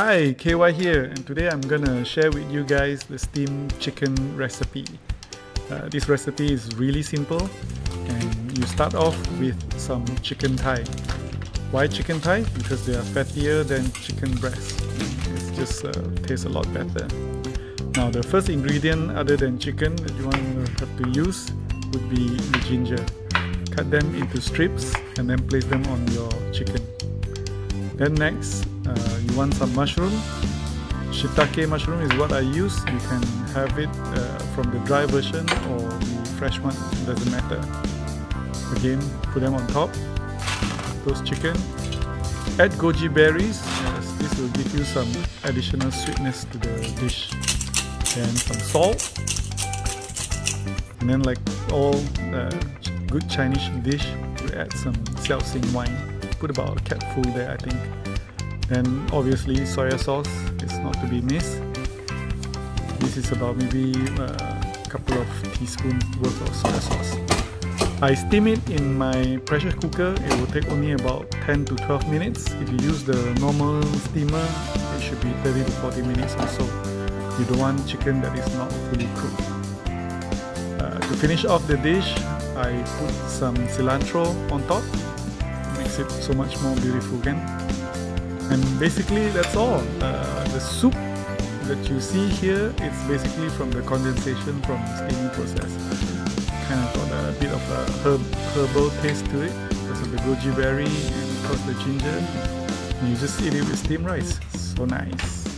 Hi, KY here, and today I'm gonna share with you guys the steamed chicken recipe. This recipe is really simple, and you start off with some chicken thigh. Why chicken thigh? Because they are fattier than chicken breast. It just tastes a lot better. Now the first ingredient other than chicken that you want to have to use would be the ginger. Cut them into strips and then place them on your chicken. Then next, you want some mushroom. Shiitake mushroom is what I use. You can have it from the dry version or the fresh one, doesn't matter. Again, put them on top, those chicken. Add goji berries, as this will give you some additional sweetness to the dish. Then some salt. And then like all good Chinese dish, you add some xiaoxing wine. Put about a capful there, I think. Then obviously soya sauce is not to be missed. This is about maybe a couple of teaspoons worth of soya sauce. I steam it in my pressure cooker. It will take only about 10 to 12 minutes. If you use the normal steamer, it should be 30 to 40 minutes or so. You don't want chicken that is not fully cooked. To finish off the dish, I put some cilantro on top. Makes it so much more beautiful again. And basically that's all. The soup that you see here, it's basically from the condensation from the steaming process. Kind of got a bit of a herbal taste to it because of the goji berry and of course the ginger. And you just eat it with steamed rice. So nice.